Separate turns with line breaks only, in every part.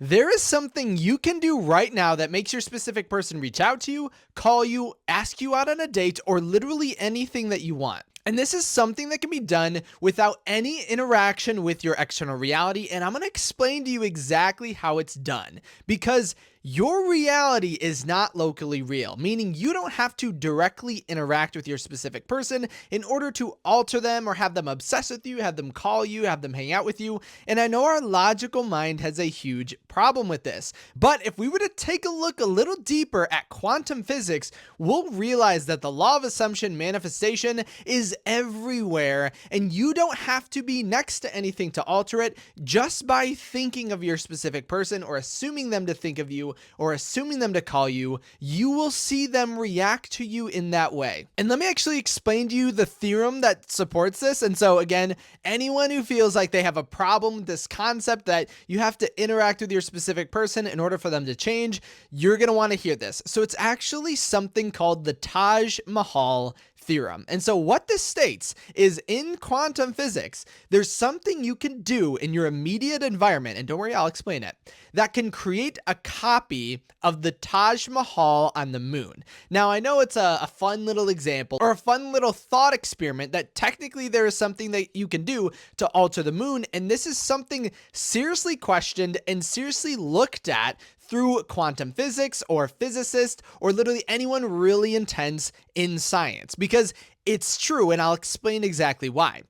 There is something you can do right now that makes your specific person reach out to you, call you, ask you out on a date, or literally anything that you want. And this is something that can be done without any interaction with your external reality. And I'm going to explain to you exactly how it's done, because your reality is not locally real, meaning you don't have to directly interact with your specific person in order to alter them or have them obsess with you, have them call you, have them hang out with you. And I know our logical mind has a huge problem with this, but if we were to take a look a little deeper at quantum physics, we'll realize that the law of assumption manifestation is everywhere, and you don't have to be next to anything to alter it. Just by thinking of your specific person or assuming them to think of you or assuming them to call you, you will see them react to you in that way. And let me actually explain to you the theorem that supports this. And so again, anyone who feels like they have a problem with this concept that you have to interact with your specific person in order for them to change, you're going to want to hear this. So it's actually something called the Taj Mahal theorem. And so what this states is, in quantum physics, there's something you can do in your immediate environment, and don't worry, I'll explain it, that can create a copy of the Taj Mahal on the moon. Now, I know it's a fun little example or a fun little thought experiment that technically there is something that you can do to alter the moon, and this is something seriously questioned and seriously looked at through quantum physics or physicists or literally anyone really intense in science, because it's true, and I'll explain exactly why.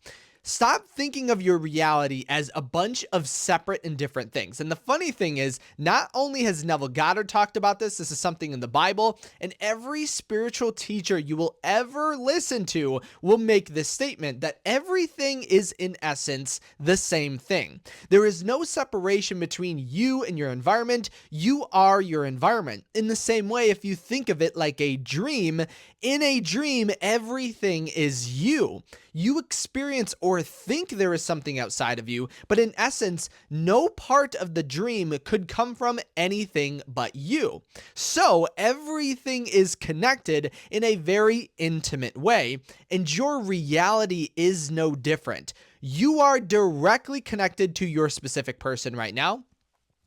Stop thinking of your reality as a bunch of separate and different things. And the funny thing is, not only has Neville Goddard talked about this is something in the Bible, and every spiritual teacher you will ever listen to will make this statement that everything is in essence the same thing. There is no separation between you and your environment. You are your environment. In the same way, if you think of it like a dream, in a dream, everything is you. You experience or think there is something outside of you, but in essence, no part of the dream could come from anything but you. So everything is connected in a very intimate way, and your reality is no different. You are directly connected to your specific person right now.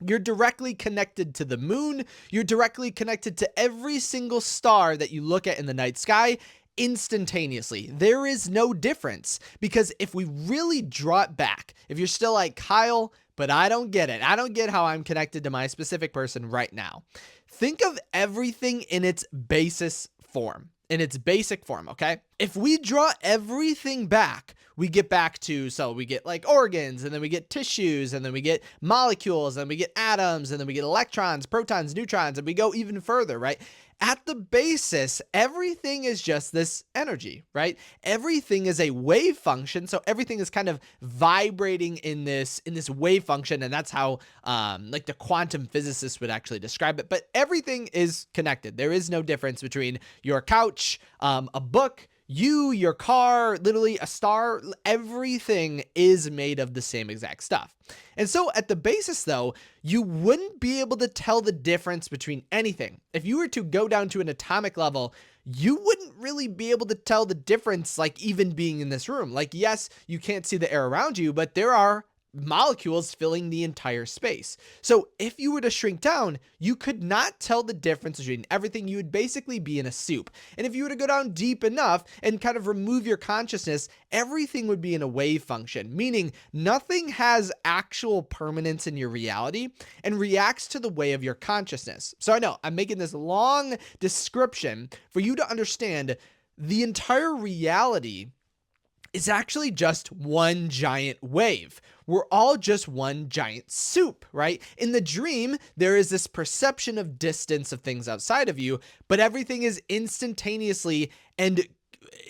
You're directly connected to the moon. You're directly connected to every single star that you look at in the night sky instantaneously. There is no difference, because if we really draw it back, if you're still like, Kyle, but I don't get it. I don't get how I'm connected to my specific person right now. Think of everything in its basis form, in its basic form, okay? If we draw everything back, we get back to, so we get like organs, and then we get tissues, and then we get molecules, and we get atoms, and then we get electrons, protons, neutrons, and we go even further, right? At the basis, everything is just this energy, right? Everything is a wave function, so everything is kind of vibrating in this wave function, and that's how like the quantum physicists would actually describe it. But everything is connected. There is no difference between your couch, a book, you, your car, literally a star. Everything is made of the same exact stuff. And so at the basis, though, you wouldn't be able to tell the difference between anything. If you were to go down to an atomic level, you wouldn't really be able to tell the difference, like even being in this room. Like, yes, you can't see the air around you, but there are molecules filling the entire space. So if you were to shrink down, you could not tell the difference between everything. You would basically be in a soup. And if you were to go down deep enough and kind of remove your consciousness, everything would be in a wave function, meaning nothing has actual permanence in your reality and reacts to the way of your consciousness. So I know I'm making this long description for you to understand the entire reality is actually just one giant wave. We're all just one giant soup, right? In the dream, there is this perception of distance of things outside of you, but everything is instantaneously and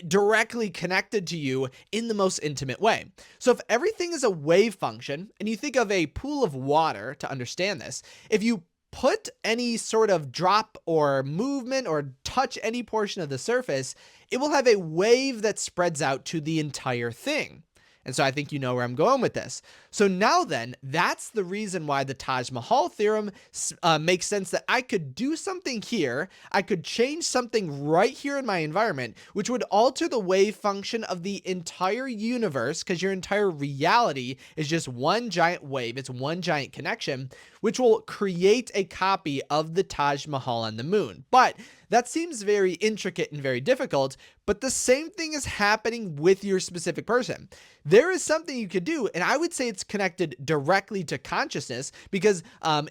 directly connected to you in the most intimate way. So if everything is a wave function, and you think of a pool of water to understand this, if you put any sort of drop or movement or touch any portion of the surface, it will have a wave that spreads out to the entire thing. And so I think you know where I'm going with this. So now then, that's the reason why the Taj Mahal theorem makes sense, that I could do something here. I could change something right here in my environment, which would alter the wave function of the entire universe, because your entire reality is just one giant wave. It's one giant connection, which will create a copy of the Taj Mahal on the moon. But that seems very intricate and very difficult, but the same thing is happening with your specific person. There is something you could do, and I would say it's connected directly to consciousness, because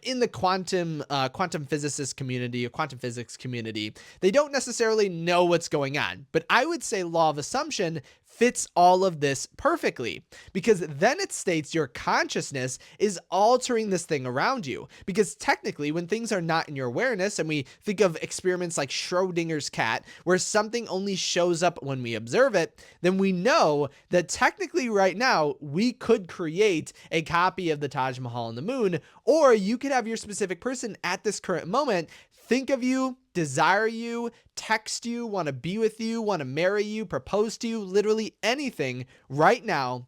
in the quantum physicist community or quantum physics community, they don't necessarily know what's going on. But I would say law of assumption fits all of this perfectly, because then it states your consciousness is altering this thing around you. Because technically, when things are not in your awareness, and we think of experiments like Schrodinger's cat, where something only shows up when we observe it, then we know that technically right now we could create a copy of the Taj Mahal on the moon, or you could have your specific person at this current moment think of you, desire you, text you, want to be with you, want to marry you, propose to you, literally anything right now.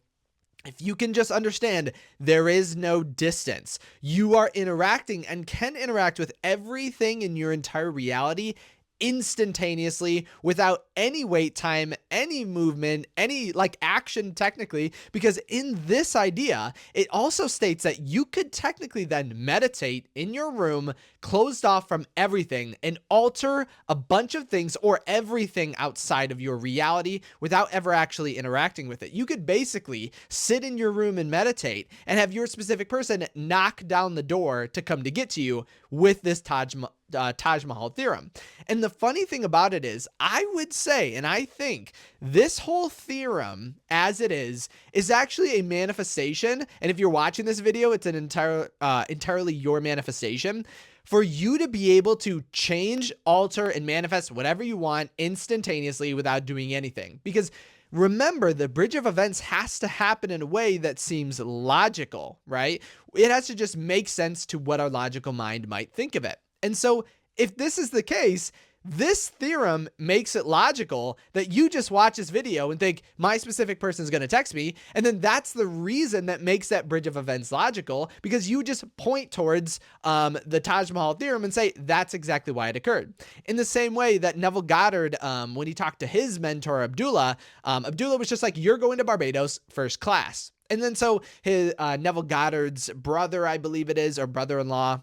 If you can just understand, there is no distance. You are interacting and can interact with everything in your entire reality instantaneously, without any wait time, any movement, any action technically, because in this idea, it also states that you could technically then meditate in your room, closed off from everything, and alter a bunch of things or everything outside of your reality without ever actually interacting with it. You could basically sit in your room and meditate and have your specific person knock down the door to come to get to you with this Taj Mahal theorem. And the funny thing about it is, I would say, and I think this whole theorem as it is actually a manifestation. And if you're watching this video, it's an entirely your manifestation for you to be able to change, alter, and manifest whatever you want instantaneously without doing anything. Because remember, the bridge of events has to happen in a way that seems logical, right? It has to just make sense to what our logical mind might think of it. And so if this is the case, this theorem makes it logical that you just watch this video and think my specific person is going to text me. And then that's the reason that makes that bridge of events logical, because you just point towards the Taj Mahal theorem and say that's exactly why it occurred. In the same way that Neville Goddard, when he talked to his mentor, Abdullah was just like, you're going to Barbados first class. And then so his Neville Goddard's brother, I believe it is, or brother-in-law,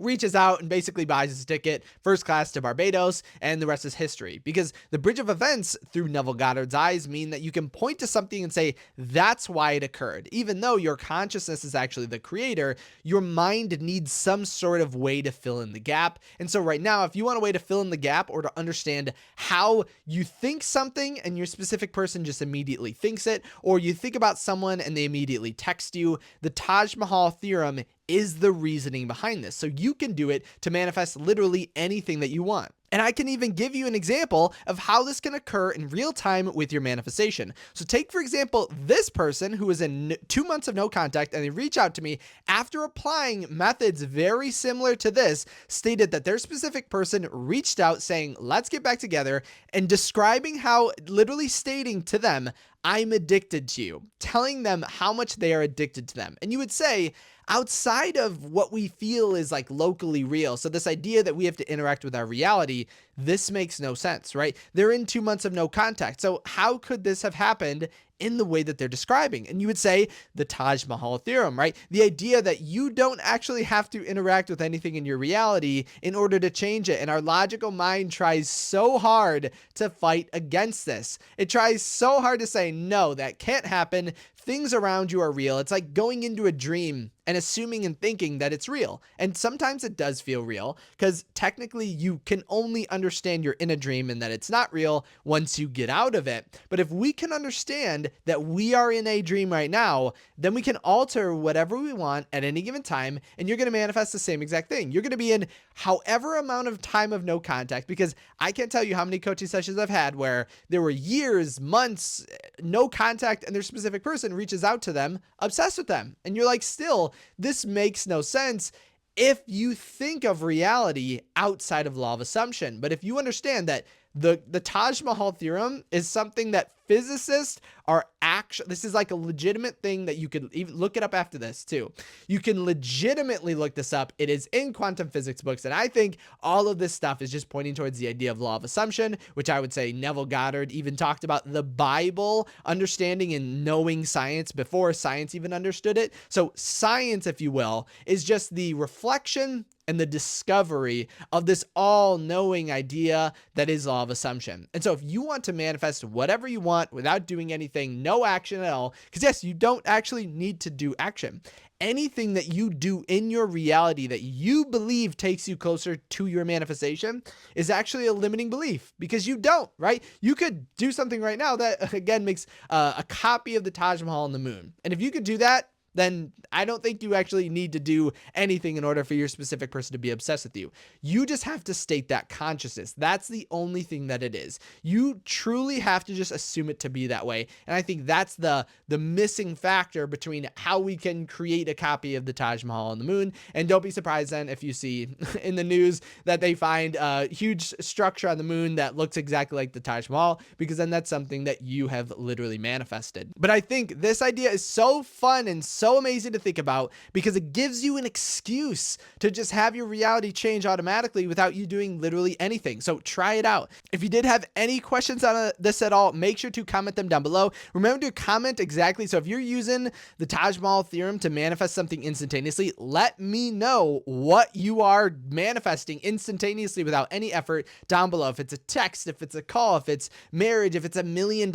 reaches out and basically buys his ticket first class to Barbados, and the rest is history. Because the bridge of events through Neville Goddard's eyes mean that you can point to something and say that's why it occurred. Even though your consciousness is actually the creator, your mind needs some sort of way to fill in the gap. And so right now, if you want a way to fill in the gap or to understand how you think something and your specific person just immediately thinks it, or you think about someone and they immediately text you, the Taj Mahal theorem is the reasoning behind this. So you can do it to manifest literally anything that you want. And I can even give you an example of how this can occur in real time with your manifestation. So take, for example, this person who is in 2 months of no contact, and they reach out to me after applying methods very similar to this, stated that their specific person reached out saying, let's get back together, and describing how, literally stating to them, I'm addicted to you, telling them how much they are addicted to them. And you would say, outside of what we feel is like locally real, so this idea that we have to interact with our reality, this makes no sense, right? They're in 2 months of no contact. So how could this have happened in the way that they're describing? And you would say the Taj Mahal theorem, right? The idea that you don't actually have to interact with anything in your reality in order to change it. And our logical mind tries so hard to fight against this. It tries so hard to say, no, that can't happen. Things around you are real. It's like going into a dream and assuming and thinking that it's real. And sometimes it does feel real, because technically you can only understand you're in a dream and that it's not real once you get out of it. But if we can understand that we are in a dream right now, then we can alter whatever we want at any given time, and you're going to manifest the same exact thing. You're going to be in however amount of time of no contact, because I can't tell you how many coaching sessions I've had where there were years, months, no contact, and their specific person reaches out to them, obsessed with them. And you're like, still, this makes no sense if you think of reality outside of law of assumption. But if you understand that the Taj Mahal theorem is something that physicists are actually, this is like a legitimate thing that you could even look it up after this too. You can legitimately look this up. It is in quantum physics books. And I think all of this stuff is just pointing towards the idea of law of assumption, which I would say Neville Goddard even talked about the Bible understanding and knowing science before science even understood it. So science, if you will, is just the reflection and the discovery of this all-knowing idea that is law of assumption. And so if you want to manifest whatever you want without doing anything, no action at all, because yes, you don't actually need to do action. Anything that you do in your reality that you believe takes you closer to your manifestation is actually a limiting belief, because you don't, right? You could do something right now that, again, makes a copy of the Taj Mahal on the moon. And if you could do that, then I don't think you actually need to do anything in order for your specific person to be obsessed with you. You just have to state that consciousness. That's the only thing that it is. You truly have to just assume it to be that way. And I think that's the missing factor between how we can create a copy of the Taj Mahal on the moon. And don't be surprised then if you see in the news that they find a huge structure on the moon that looks exactly like the Taj Mahal, because then that's something that you have literally manifested. But I think this idea is so fun and so amazing to think about, because it gives you an excuse to just have your reality change automatically without you doing literally anything. So try it out. If you did have any questions on this at all, make sure to comment them down below. Remember to comment exactly. So if you're using the Taj Mahal theorem to manifest something instantaneously, let me know what you are manifesting instantaneously without any effort down below. If it's a text, if it's a call, if it's marriage, if it's $1 million,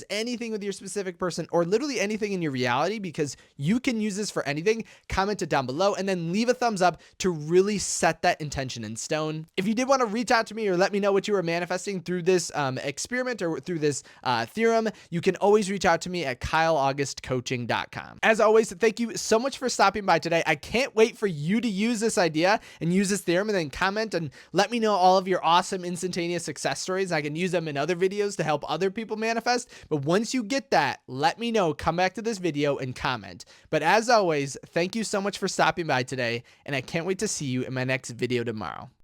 anything with your specific person, or literally anything in your reality, because you can use this for anything, comment it down below and then leave a thumbs up to really set that intention in stone. If you did want to reach out to me or let me know what you were manifesting through this experiment or through this theorem, you can always reach out to me at kyleaugustcoaching.com. As always, thank you so much for stopping by today. I can't wait for you to use this idea and use this theorem, and then comment and let me know all of your awesome instantaneous success stories. I can use them in other videos to help other people manifest. But once you get that, let me know, come back to this video and comment. But as always, thank you so much for stopping by today, and I can't wait to see you in my next video tomorrow.